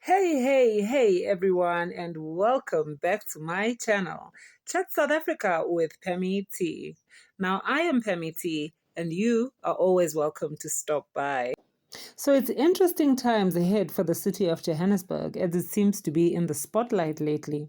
Hey everyone, and welcome back to my channel, Chat South Africa with Pemi T. Now, I am Pemi T, and you are always welcome to stop by. So, it's interesting times ahead for the city of Johannesburg, as it seems to be in the spotlight lately.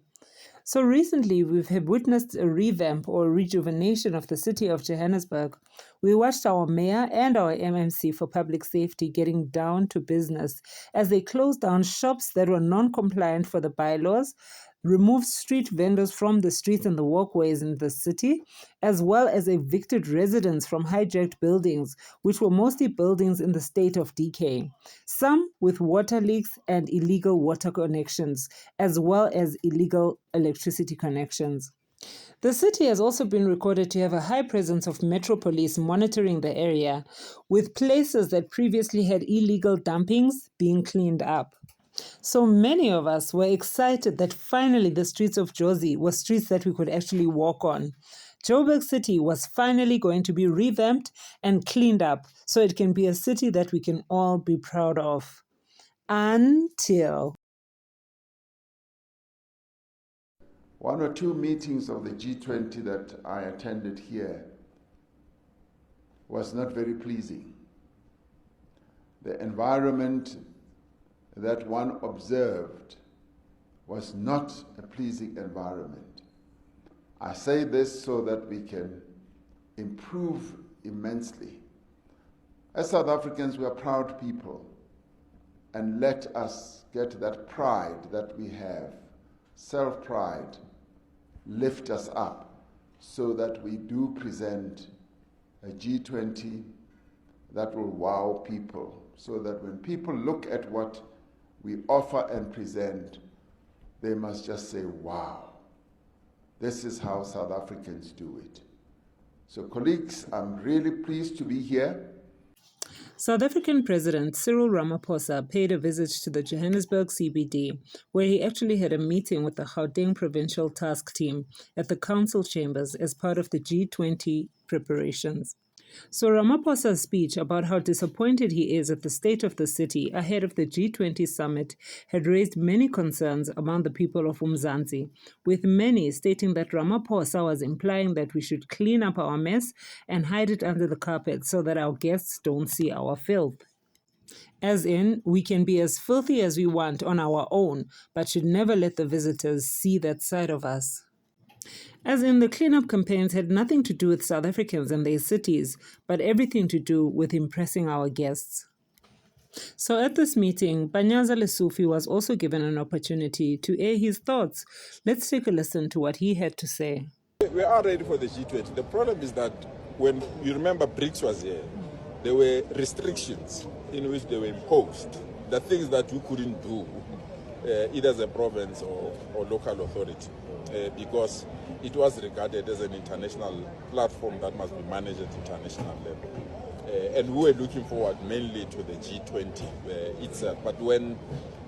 So recently, have witnessed a revamp or rejuvenation of the city of Johannesburg. We watched our mayor and our MMC for public safety getting down to business as they closed down shops that were non-compliant for the bylaws, removed street vendors from the streets and the walkways in the city, as well as evicted residents from hijacked buildings, which were mostly buildings in the state of decay, some with water leaks and illegal water connections, as well as illegal electricity connections. The city has also been recorded to have a high presence of Metro Police monitoring the area, with places that previously had illegal dumpings being cleaned up. So many of us were excited that finally the streets of Jozi were streets that we could actually walk on. Joburg City was finally going to be revamped and cleaned up so it can be a city that we can all be proud of. Until one or two meetings of the G20 that I attended here was not very pleasing. The environment that one observed was not a pleasing environment. I say this so that we can improve immensely. As South Africans, we are proud people, and let us get that pride that we have, self-pride, lift us up so that we do present a G20 that will wow people, so that when people look at what we offer and present, they must just say, wow, this is how South Africans do it. So colleagues, I'm really pleased to be here. South African President Cyril Ramaphosa paid a visit to the Johannesburg CBD, where he actually had a meeting with the Gauteng Provincial Task Team at the council chambers as part of the G20 preparations. So Ramaphosa's speech about how disappointed he is at the state of the city ahead of the G20 summit had raised many concerns among the people of Umzansi, with many stating that Ramaphosa was implying that we should clean up our mess and hide it under the carpet so that our guests don't see our filth. As in, we can be as filthy as we want on our own, but should never let the visitors see that side of us. As in, the cleanup campaigns had nothing to do with South Africans and their cities, but everything to do with impressing our guests. So at this meeting, Panyaza Lesufi was also given an opportunity to air his thoughts. Let's take a listen to what he had to say. We are ready for the G20. The problem is that when you remember BRICS was here, there were restrictions in which they were imposed. The things that you couldn't do, either as a province or local authority, because it was regarded as an international platform that must be managed at international level. And we were looking forward mainly to the G20 itself. But when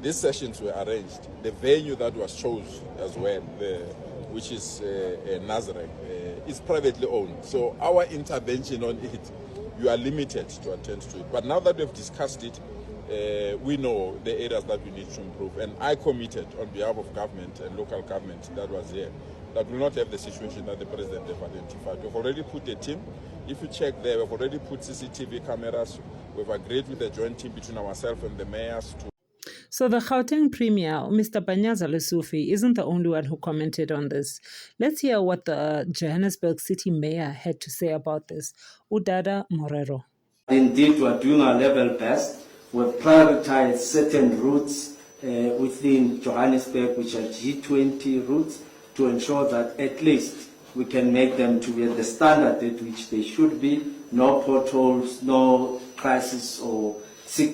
these sessions were arranged, the venue that was chosen as well, which is Nazareth, is privately owned. So our intervention on it, you are limited to attend to it. But now that we've discussed it, we know the areas that we need to improve. And I committed on behalf of government and local government that was here that will not have the situation that the president have identified. We've already put a team. If you check there, we've already put CCTV cameras. We've agreed with the joint team between ourselves and the mayors to. So the Gauteng Premier, Mr. Panyaza Lesufi, isn't the only one who commented on this. Let's hear what the Johannesburg City Mayor had to say about this. Udada Morero. Indeed, we're doing our level best. We've prioritized certain routes within Johannesburg, which are G20 routes, to ensure that at least we can make them to be at the standard at which they should be. No potholes, no crisis or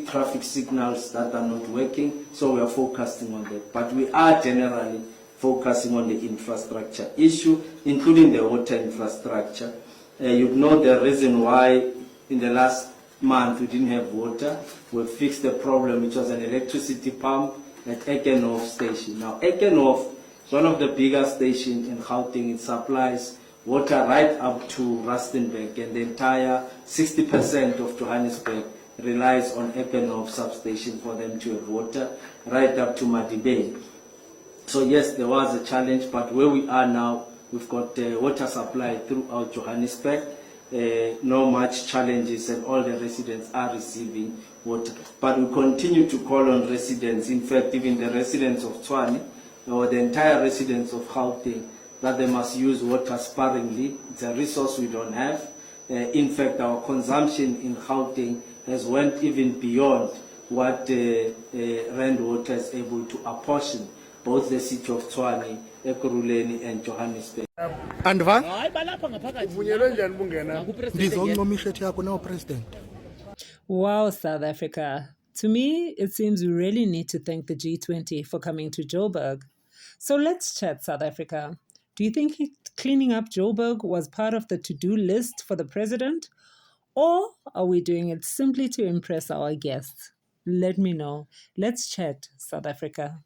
traffic signals that are not working. So we are focusing on that. But we are generally focusing on the infrastructure issue, including the water infrastructure. You know the reason why in the last month we didn't have water. We fixed the problem, which was an electricity pump at Ekenhof station. Now Ekenhof is one of the biggest stations in Gauteng. It supplies water right up to Rustenburg, and the entire 60% of Johannesburg relies on Eppendorf substation for them to have water, right up to Madibe. So yes, there was a challenge, but where we are now, we've got water supply throughout Johannesburg. No much challenges, and all the residents are receiving water. But we continue to call on residents, in fact, even the residents of Tshwane, or the entire residents of Gauteng, that they must use water sparingly. It's a resource we don't have. In fact, our consumption in Gauteng has went even beyond what Rand Water is able to apportion, both the city of Tshwane, Ekurhuleni and Johannesburg. Andva? President. Wow, South Africa. To me, it seems we really need to thank the G20 for coming to Joburg. So let's chat, South Africa. Do you think cleaning up Joburg was part of the to-do list for the president? Or are we doing it simply to impress our guests? Let me know. Let's chat, South Africa.